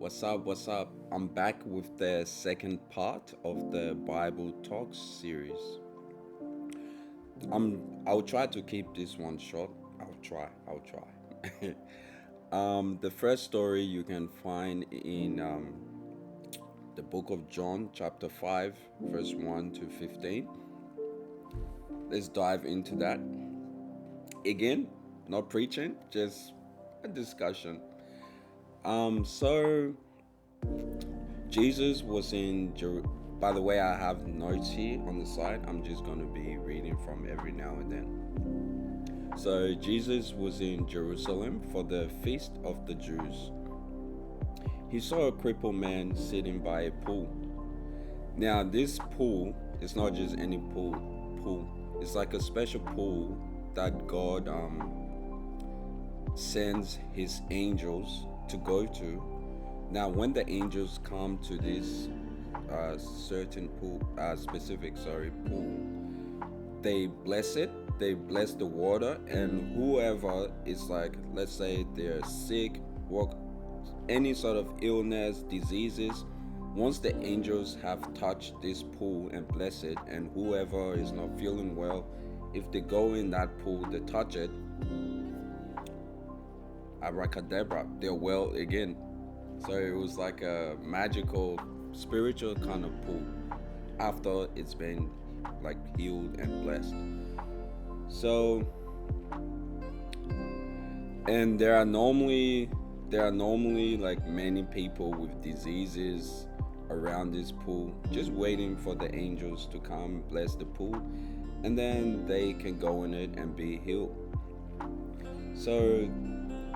What's up? What's up? I'm back with the second part of the Bible Talks series. I'll try to keep this one short. I'll try. The first story you can find in the book of John, chapter 5, verse 1 to 15. Let's dive into that. Again, not preaching, just a discussion. So Jesus was in By the way, I have notes here on the side. I'm just going to be reading from every now and then. So Jesus was in Jerusalem for the feast of the Jews. He saw a crippled man sitting by a pool. Now, this pool is not just any pool. It's like a special pool that God sends his angels to go to. Now, when the angels come to this certain specific pool, they bless it. They bless the water, and whoever is like, let's say they're sick, any sort of illness, diseases. Once the angels have touched this pool and bless it, and whoever is not feeling well, if they go in that pool, they touch it, abracadabra, they're well again. So it was like a magical, spiritual kind of pool after it's been like healed and blessed. So, and there are normally like many people with diseases around this pool, just waiting for the angels to come bless the pool, and then they can go in it and be healed. So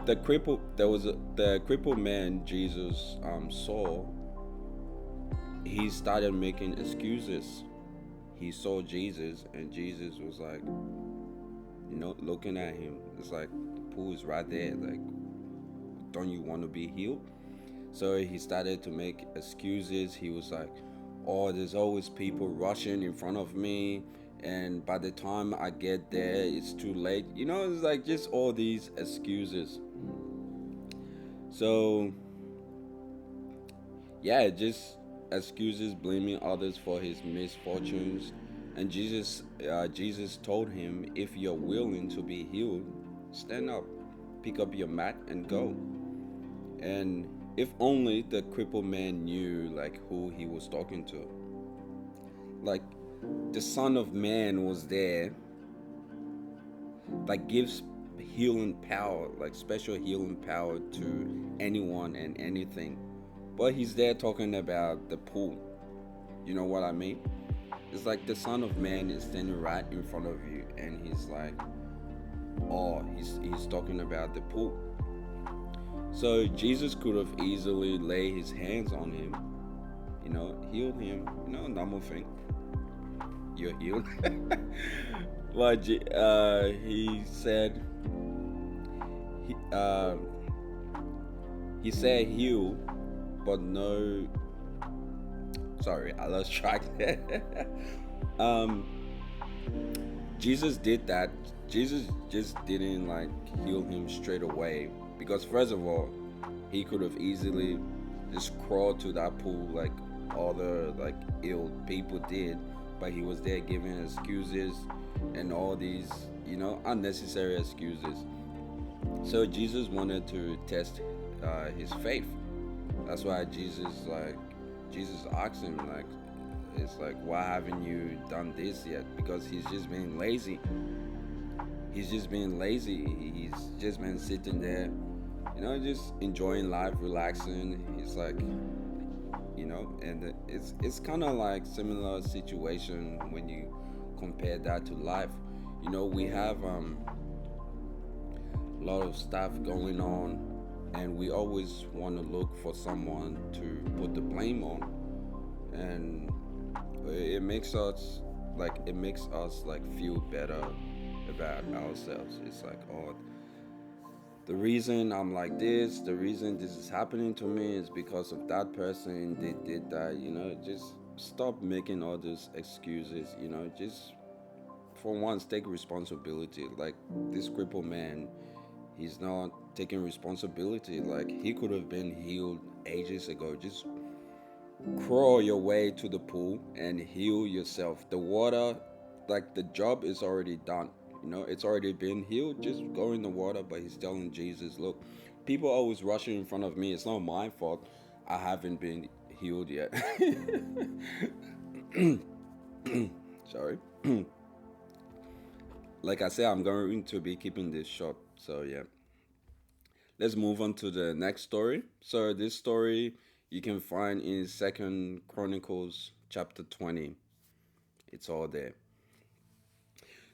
the crippled man Jesus saw. He started making excuses. He saw Jesus, and Jesus was like, looking at him. It's like the pool is right there. Like, don't you want to be healed? So he started to make excuses. He was like, oh, there's always people rushing in front of me, and by the time I get there, it's too late. It's like just all these excuses. So, yeah, just excuses, blaming others for his misfortunes. And Jesus told him, if you're willing to be healed, stand up, pick up your mat, and go. And if only the crippled man knew like who he was talking to. Like, the Son of Man was there, that gives healing power, like special healing power to anyone and anything. But he's there talking about the pool. You know what I mean? It's like the Son of Man is standing right in front of you, and he's like, oh, he's talking about the pool. So Jesus could have easily laid his hands on him, healed him, normal thing. You're healed. But he said, he said heal, but no. Sorry, I lost track there. Jesus did that. Jesus just didn't like heal him straight away, because first of all, he could have easily just crawled to that pool like other like ill people did, but he was there giving excuses and all these unnecessary excuses. So Jesus wanted to test his faith. That's why Jesus asked him, like, it's like, why haven't you done this yet? Because he's just been lazy. He's just been sitting there, just enjoying life, relaxing. He's like, and it's kind of like similar situation when you compare that to life. We have a lot of stuff going on, and we always want to look for someone to put the blame on, and it makes us feel better about ourselves. It's like, oh, the reason I'm like this, the reason this is happening to me is because of that person. They did that. Just stop making all those excuses. Just for once take responsibility. Like this crippled man, he's not taking responsibility. Like, he could have been healed ages ago. Just crawl your way to the pool and heal yourself. The water, like the job is already done. It's already been healed. Just go in the water. But he's telling Jesus, look, people always rushing in front of me. It's not my fault. I haven't been healed yet. Sorry. Like I said, I'm going to be keeping this short. So yeah. Let's move on to the next story. So this story you can find in Second Chronicles chapter 20. It's all there.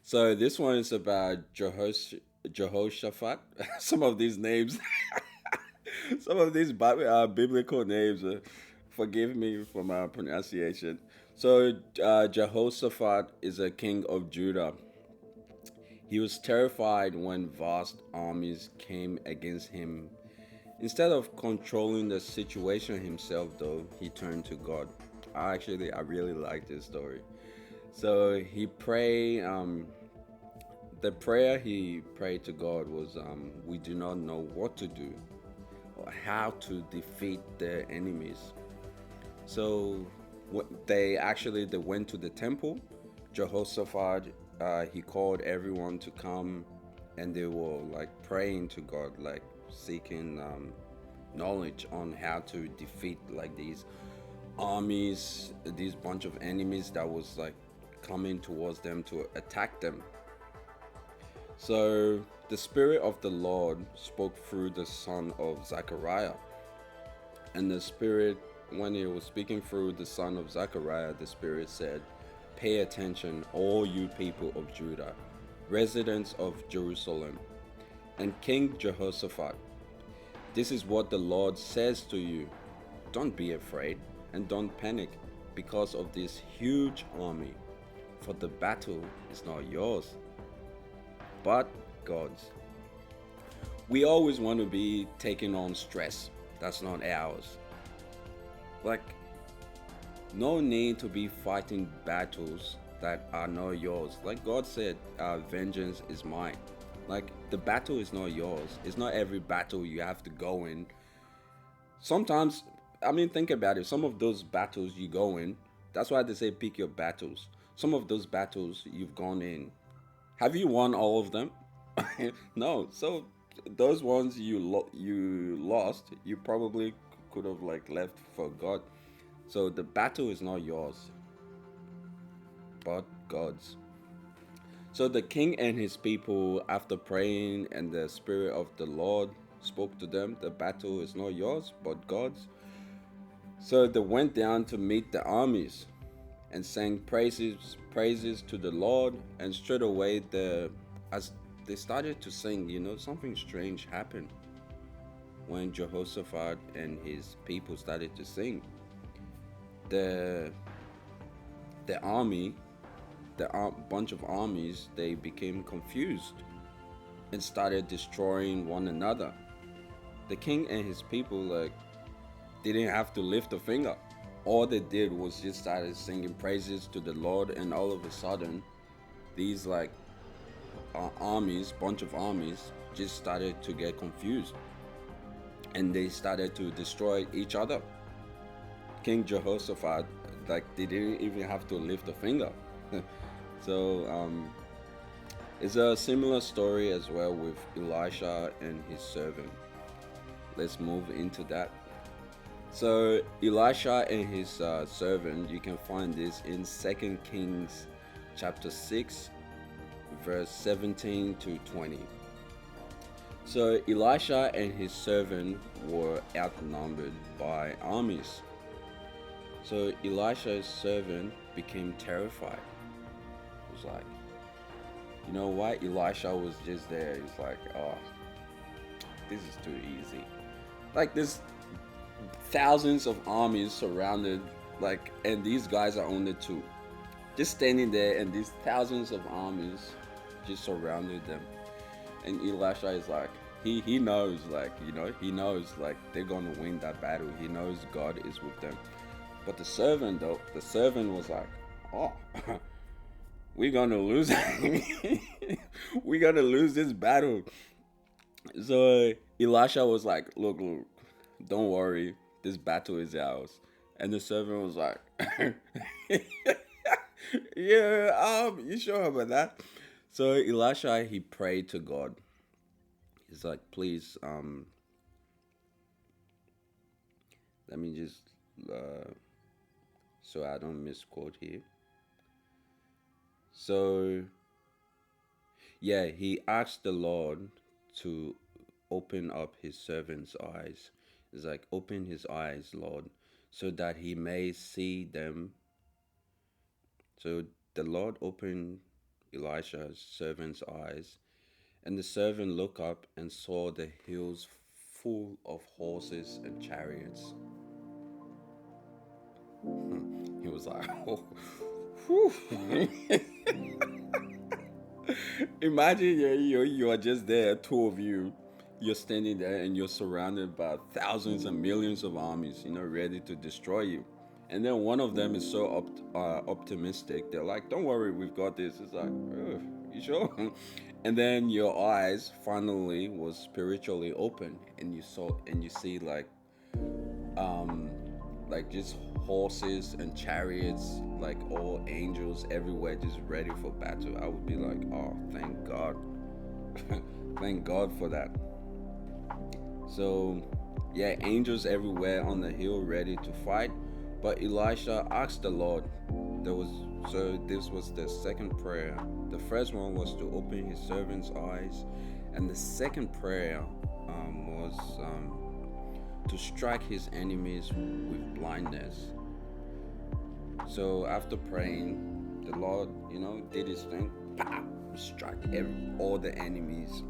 So this one is about Jehoshaphat. Some of these names, some of these biblical names. Forgive me for my pronunciation. So Jehoshaphat is a king of Judah. He was terrified when vast armies came against him. Instead of controlling the situation himself, though, he turned to God. I really like this story. So he prayed. The prayer he prayed to God was, "We do not know what to do or how to defeat their enemies." So they went to the temple. Jehoshaphat, he called everyone to come, and they were like praying to God, like seeking knowledge on how to defeat like these armies, these bunch of enemies that was like coming towards them to attack them. So the Spirit of the Lord spoke through the son of Zechariah, and the Spirit, when he was speaking through the son of Zechariah, the Spirit said, "Pay attention, all you people of Judah, residents of Jerusalem, and King Jehoshaphat. This is what the Lord says to you. Don't be afraid and don't panic because of this huge army, for the battle is not yours, but God's." We always want to be taking on stress that's not ours. Like, no need to be fighting battles that are not yours. Like God said, vengeance is mine. Like, the battle is not yours. It's not every battle you have to go in. Sometimes, think about it. Some of those battles you go in, that's why they say pick your battles. Some of those battles you've gone in, have you won all of them? No. So those ones you lost, you probably could have like left for God. So the battle is not yours, but God's. So the king and his people, after praying, and the Spirit of the Lord spoke to them, the battle is not yours, but God's. So they went down to meet the armies and sang praises to the Lord. And straight away, as they started to sing, something strange happened. When Jehoshaphat and his people started to sing, the army, bunch of armies, they became confused and started destroying one another. The king and his people didn't have to lift a finger. All they did was just started singing praises to the Lord, and all of a sudden, these bunch of armies, just started to get confused, and they started to destroy each other. King Jehoshaphat, they didn't even have to lift a finger. So it's a similar story as well with Elisha and his servant. Let's move into that. So Elisha and his servant, you can find this in 2 Kings chapter 6, verse 17 to 20. So Elisha and his servant were outnumbered by armies. So Elisha's servant became terrified. It was like, you know what? Elisha was just there. He's like, oh, this is too easy. Like, there's thousands of armies surrounded, and these guys are only two. Just standing there, and these thousands of armies just surrounded them. And Elisha is like, he knows, he knows, they're going to win that battle. He knows God is with them. But the servant was like, oh, we're going to lose. We're going to lose this battle. So Elisha was like, look, don't worry. this battle is ours. And the servant was like, yeah, you sure about that? So Elisha, he prayed to God. He's like, please, let me just, so I don't misquote here. So, yeah, he asked the Lord to open up his servant's eyes. It's like, open his eyes, Lord, so that he may see them. So the Lord opened Elisha's servant's eyes, and the servant looked up and saw the hills full of horses and chariots. He was like, oh, whew. Imagine you are just there, two of you. You're standing there and you're surrounded by thousands and millions of armies, ready to destroy you. And then one of them is so optimistic. They're like, "Don't worry, we've got this." It's like, "Ugh, you sure?" And then your eyes finally was spiritually open, and you see like just horses and chariots, like all angels everywhere, just ready for battle. I would be like, "Oh, thank God, thank God for that." So, yeah, angels everywhere on the hill ready to fight. But Elisha asked the Lord. This was the second prayer. The first one was to open his servant's eyes, and the second prayer was to strike his enemies with blindness. So after praying, the Lord, did his thing. Struck all the enemies.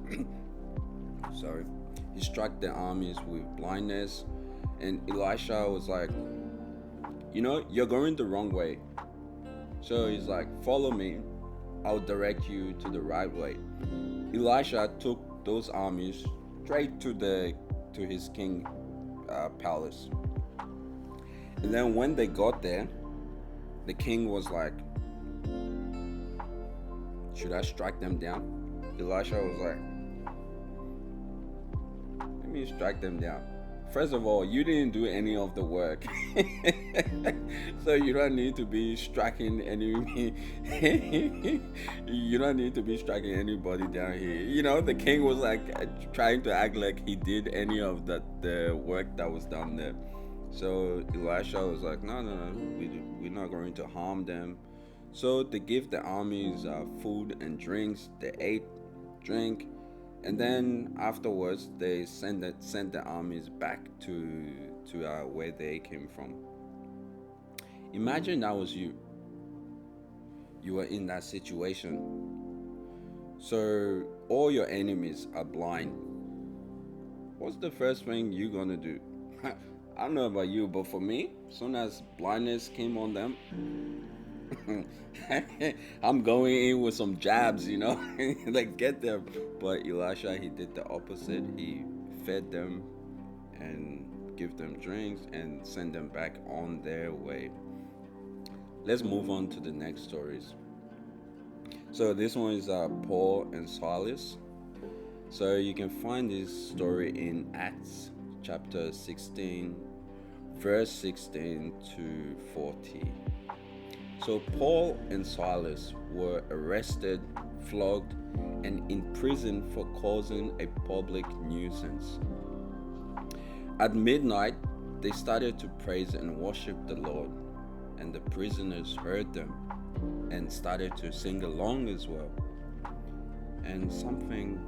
Sorry, he struck the armies with blindness, and Elisha was like, you're going the wrong way. So he's like, follow me, I'll direct you to the right way. Elisha took those armies straight to his king palace. And then when they got there, the king was like, should I strike them down? Elisha was like, let me strike them down. First of all, you didn't do any of the work. So you don't need to be striking you don't need to be striking anybody down here. The king was like trying to act like he did any of the work that was done there. So Elisha was like, no, we're not going to harm them. So they give the armies food and drinks. They ate, drank, and then afterwards they sent the armies back to where they came from. Imagine that was you. You were in that situation. So all your enemies are blind. What's the first thing you're gonna do? I don't know about you, but for me, as soon as blindness came on them, I'm going in with some jabs, like get them. But Elisha, he did the opposite. He fed them and give them drinks and send them back on their way. Let's move on to the next stories. So this one is Paul and Silas. So you can find this story in Acts chapter 16, verse 16 to 40. So Paul and Silas were arrested, flogged, and imprisoned for causing a public nuisance. At midnight, they started to praise and worship the Lord, and the prisoners heard them and started to sing along as well. And something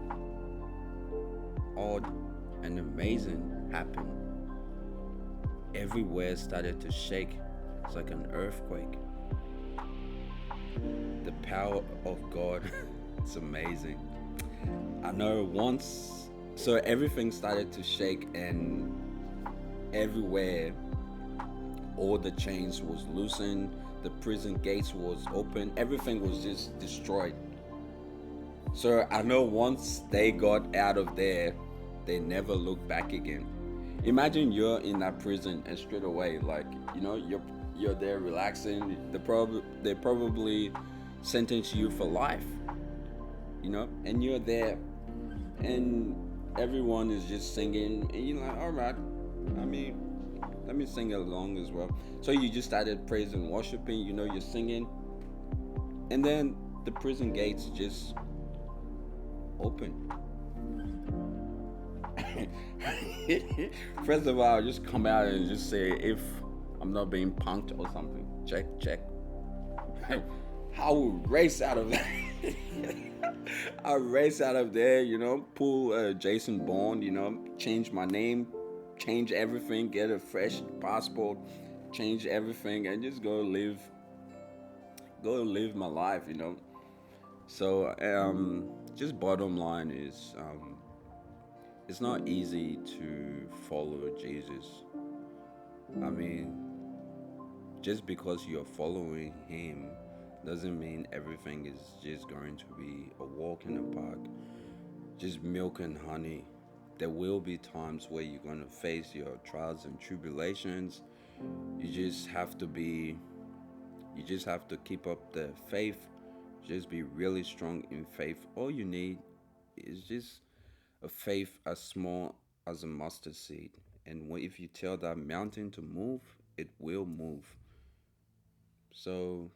odd and amazing happened. Everywhere started to shake. It's like an earthquake. The power of God, it's amazing. I know so everything started to shake, and everywhere all the chains was loosened, the prison gates was open, everything was just destroyed. So I know once they got out of there, they never looked back again. Imagine you're in that prison and straight away, you're there relaxing. They probably sentence you for life, and you're there, and everyone is just singing, and you're like, all right. I mean, let me sing along as well. So you just started praising and worshiping, you're singing, and then the prison gates just open. First of all, I'll just come out and just say if I'm not being punked or something. Check. I will race out of there. I'll race out of there, pull Jason Bourne, change my name, change everything, get a fresh passport, change everything, and just go live my life. So, just bottom line is, it's not easy to follow Jesus. I mean, just because you're following him doesn't mean everything is just going to be a walk in the park, just milk and honey. There will be times where you're going to face your trials and tribulations. You just have to keep up the faith. Just be really strong in faith. All you need is just a faith as small as a mustard seed. And if you tell that mountain to move, it will move. So,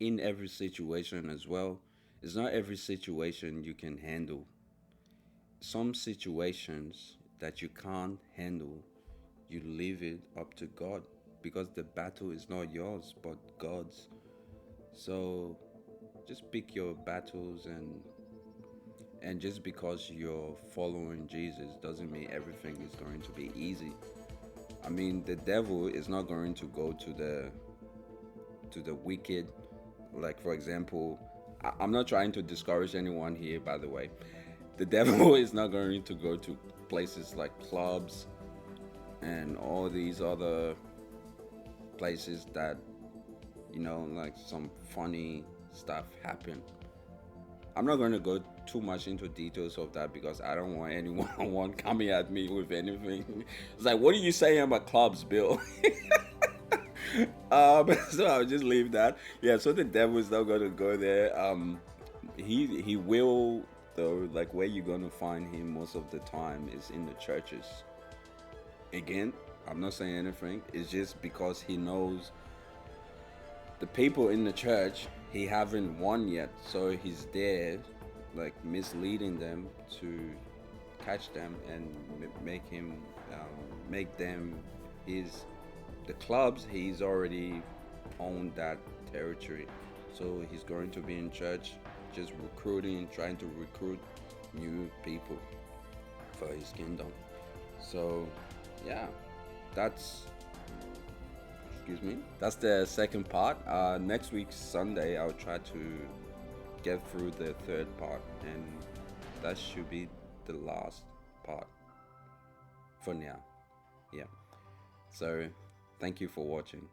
in every situation as well, it's not every situation you can handle. Some situations that you can't handle, you leave it up to God, because the battle is not yours but God's. So just pick your battles, and just because you're following Jesus doesn't mean everything is going to be easy. I mean, the devil is not going to go to the wicked. Like, for example, I'm not trying to discourage anyone here, by the way. The devil is not going to go to places like clubs and all these other places that, like some funny stuff happen. I'm not going to go too much into details of that because I don't want anyone coming at me with anything. It's like, what are you saying about clubs, Bill? So I'll just leave that. Yeah, so the devil is not going to go there. He will, though. Like, where you're going to find him most of the time is in the churches. Again, I'm not saying anything. It's just because he knows the people in the church he haven't won yet, so he's there, like, misleading them to catch them and make them the clubs. He's already owned that territory, so he's going to be in church just trying to recruit new people for his kingdom. So yeah, that's the second part. Next week Sunday I'll try to get through the third part, and that should be the last part for now. Yeah, so thank you for watching.